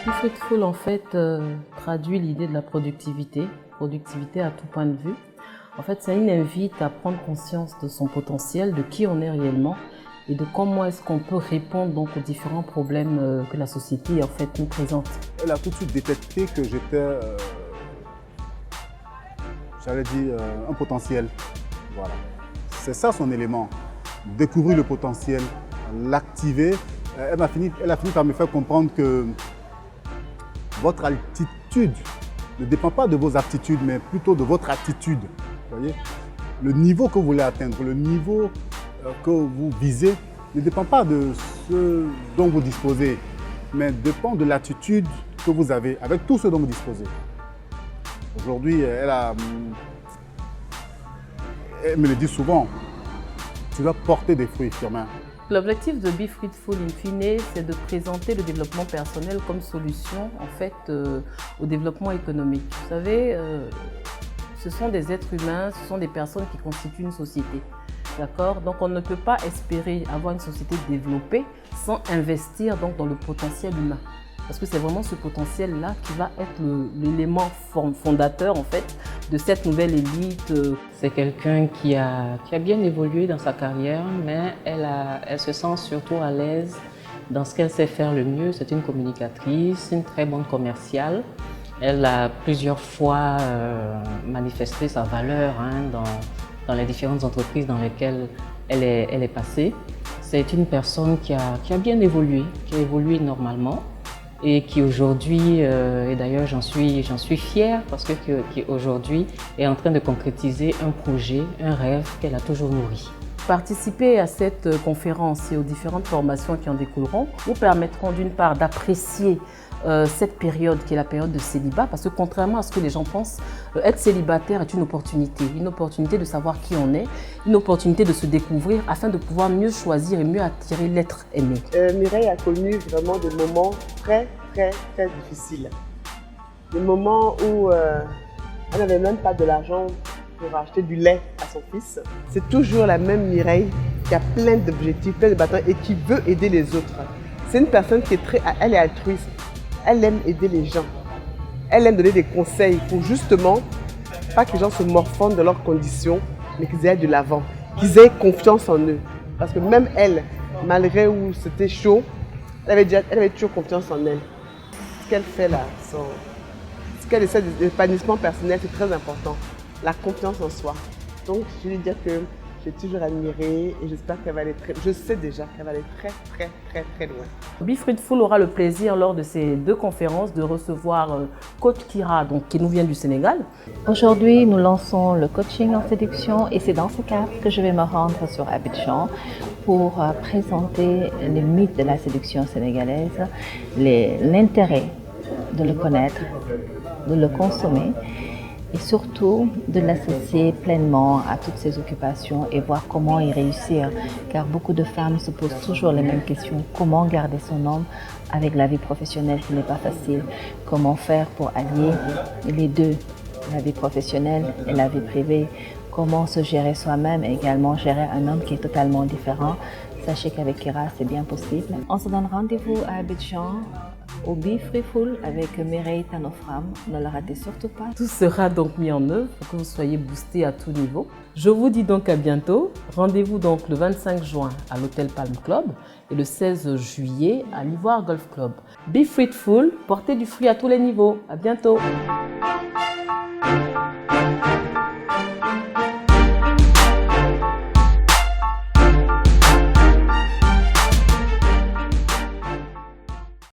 Be Fruitful en fait traduit l'idée de la productivité à tout point de vue. En fait, ça une invite à prendre conscience de son potentiel, de qui on est réellement et de comment est-ce qu'on peut répondre donc aux différents problèmes que la société en fait nous présente. Elle a tout de suite détecté que j'étais, j'allais dire, un potentiel. Voilà. C'est ça son élément. Découvrir le potentiel, l'activer. Elle a fini par me faire comprendre que votre altitude ne dépend pas de vos aptitudes, mais plutôt de votre attitude. Vous voyez? Le niveau que vous voulez atteindre, le niveau que vous visez, ne dépend pas de ce dont vous disposez, mais dépend de l'attitude que vous avez avec tout ce dont vous disposez. Aujourd'hui, elle me le dit souvent, tu dois porter des fruits, Firmin. L'objectif de Be Fruitful in fine, c'est de présenter le développement personnel comme solution en fait au développement économique. Vous savez, ce sont des êtres humains, ce sont des personnes qui constituent une société. D'accord? Donc on ne peut pas espérer avoir une société développée sans investir donc dans le potentiel humain. Parce que c'est vraiment ce potentiel-là qui va être l'élément fondateur en fait de cette nouvelle élite. C'est quelqu'un qui a bien évolué dans sa carrière, mais elle se sent surtout à l'aise dans ce qu'elle sait faire le mieux. C'est une communicatrice, une très bonne commerciale. Elle a plusieurs fois manifesté sa valeur dans les différentes entreprises dans lesquelles elle est passée. C'est une personne qui a bien évolué, qui a évolué normalement et qui aujourd'hui, et d'ailleurs j'en suis fière parce que qui aujourd'hui est en train de concrétiser un projet, un rêve qu'elle a toujours nourri. Participer à cette conférence et aux différentes formations qui en découleront vous permettront d'une part d'apprécier cette période qui est la période de célibat, parce que contrairement à ce que les gens pensent, être célibataire est une opportunité de savoir qui on est, une opportunité de se découvrir afin de pouvoir mieux choisir et mieux attirer l'être aimé. Mireille a connu vraiment des moments très difficiles. Des moments où elle n'avait même pas de l'argent pour acheter du lait à son fils. C'est toujours la même Mireille qui a plein d'objectifs, plein de bâtons et qui veut aider les autres. C'est une personne qui elle est altruiste. Elle aime aider les gens. Elle aime donner des conseils pour justement pas que les gens se morfondent de leurs conditions, mais qu'ils aillent de l'avant, qu'ils aient confiance en eux. Parce que même elle, malgré où c'était chaud, elle avait toujours confiance en elle. Ce qu'elle fait là, ce qu'elle essaie de l'épanouissement personnel, c'est très important. La confiance en soi. Donc je vais lui dire que j'ai toujours admiré et j'espère qu'elle va aller je sais déjà qu'elle va aller très loin. Be Fruitful aura le plaisir lors de ces deux conférences de recevoir Coach Kira, donc, qui nous vient du Sénégal. Aujourd'hui, nous lançons le coaching en séduction et c'est dans ce cadre que je vais me rendre sur Abidjan pour présenter les mythes de la séduction sénégalaise, l'intérêt de le connaître, de le consommer et surtout de l'associer pleinement à toutes ses occupations et voir comment y réussir. Car beaucoup de femmes se posent toujours les mêmes questions. Comment garder son homme avec la vie professionnelle qui n'est pas facile? Comment faire pour allier les deux, la vie professionnelle et la vie privée? Comment se gérer soi-même et également gérer un homme qui est totalement différent? Sachez qu'avec Kira, c'est bien possible. On se donne rendez-vous à Abidjan au Be Fruitful avec Mireille Tanofram. Ne le ratez surtout pas. Tout sera donc mis en œuvre pour que vous soyez boostés à tout niveau. Je vous dis donc à bientôt. Rendez-vous donc le 25 juin à l'Hôtel Palm Club et le 16 juillet à l'Ivoire Golf Club. Be Fruitful, portez du fruit à tous les niveaux. À bientôt.